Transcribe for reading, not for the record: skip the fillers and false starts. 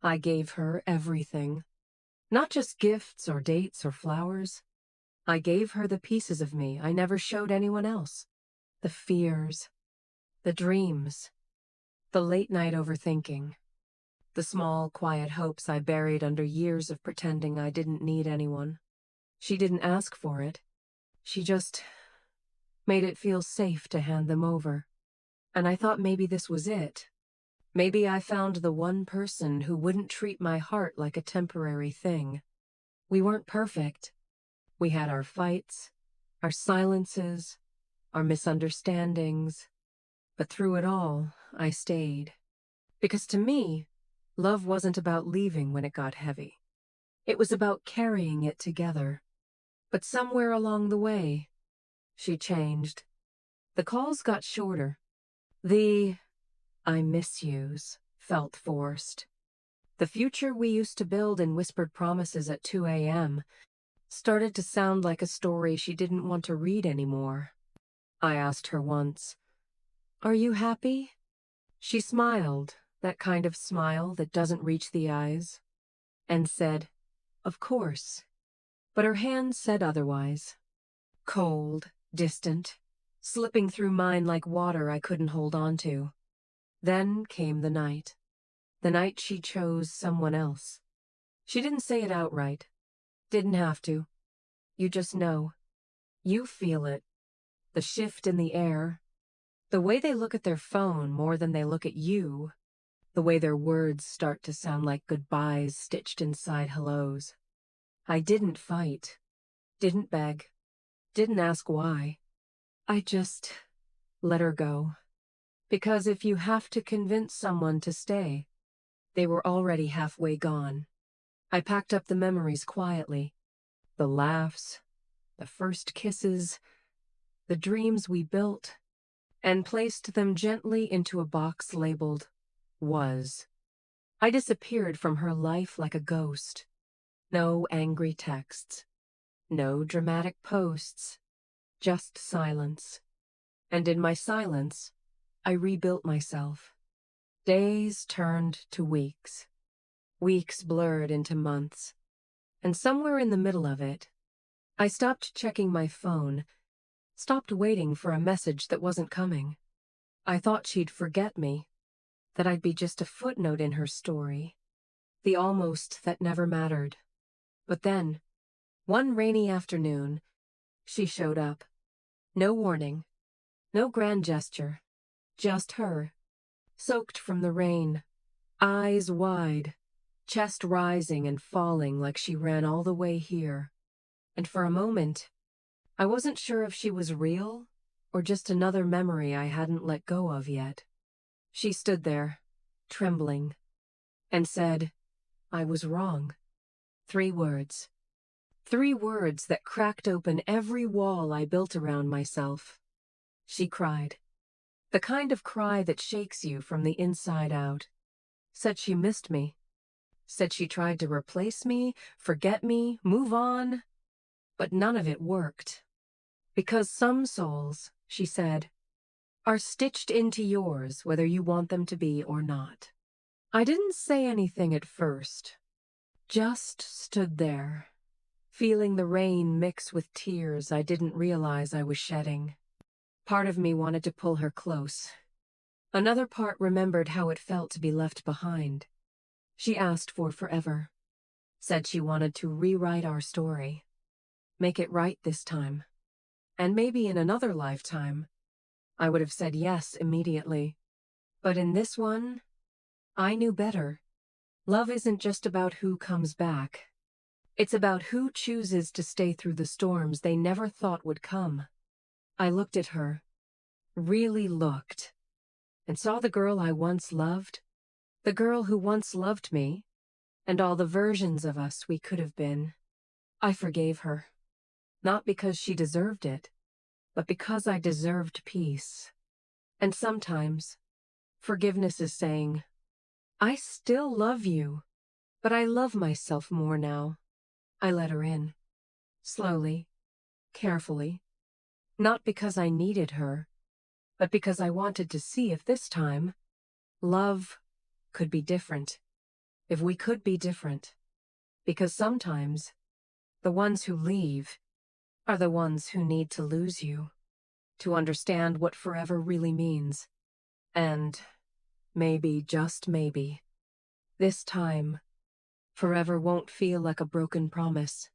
I gave her everything. Not just gifts or dates or flowers. I gave her the pieces of me I never showed anyone else. The fears, the dreams, the late-night overthinking, the small, quiet hopes I buried under years of pretending I didn't need anyone. She didn't ask for it. She just made it feel safe to hand them over. And I thought maybe this was it. Maybe I found the one person who wouldn't treat my heart like a temporary thing. We weren't perfect. We had our fights, our silences, our misunderstandings. But through it all, I stayed. Because to me, love wasn't about leaving when it got heavy. It was about carrying it together. But somewhere along the way, she changed. The calls got shorter. The "I miss yous" felt forced. The future we used to build in whispered promises at 2 a.m. started to sound like a story she didn't want to read anymore. I asked her once, "Are you happy?" She smiled, that kind of smile that doesn't reach the eyes, and said, "Of course." But her hand said otherwise. Cold, distant, slipping through mine like water I couldn't hold on to. Then came the night. The night she chose someone else. She didn't say it outright. Didn't have to. You just know. You feel it. The shift in the air. The way they look at their phone more than they look at you. The way their words start to sound like goodbyes stitched inside hellos. I didn't fight. Didn't beg. Didn't ask why. I just let her go. Because if you have to convince someone to stay, they were already halfway gone. I packed up the memories quietly. The laughs, the first kisses, the dreams we built, and placed them gently into a box labeled "was." I disappeared from her life like a ghost. No angry texts. No dramatic posts. Just silence. And in my silence, I rebuilt myself. Days turned to weeks. Weeks blurred into months. And somewhere in the middle of it, I stopped checking my phone, stopped waiting for a message that wasn't coming. I thought she'd forget me, that I'd be just a footnote in her story, the almost that never mattered. But then, one rainy afternoon, she showed up. No warning, no grand gesture, just her, soaked from the rain, eyes wide, chest rising and falling like she ran all the way here. And for a moment, I wasn't sure if she was real or just another memory I hadn't let go of yet. She stood there, trembling, and said, "I was wrong." 3 words. 3 words that cracked open every wall I built around myself. She cried. The kind of cry that shakes you from the inside out. Said she missed me. Said she tried to replace me, forget me, move on. But none of it worked. Because some souls, she said, are stitched into yours whether you want them to be or not. I didn't say anything at first. Just stood there, feeling the rain mix with tears I didn't realize I was shedding. Part of me wanted to pull her close. Another part remembered how it felt to be left behind. She asked for forever. Said she wanted to rewrite our story. Make it right this time. And maybe in another lifetime. I would have said yes immediately. But in this one, I knew better. Love isn't just about who comes back. It's about who chooses to stay through the storms they never thought would come. I looked at her, really looked, and saw the girl I once loved, the girl who once loved me, and all the versions of us we could have been. I forgave her, not because she deserved it, but because I deserved peace. And sometimes, forgiveness is saying, I still love you, but I love myself more now. I let her in, slowly, carefully, not because I needed her, but because I wanted to see if this time, love could be different. if we could be different. Because sometimes, the ones who leave are the ones who need to lose you to understand what forever really means. And maybe, just maybe, this time, forever won't feel like a broken promise.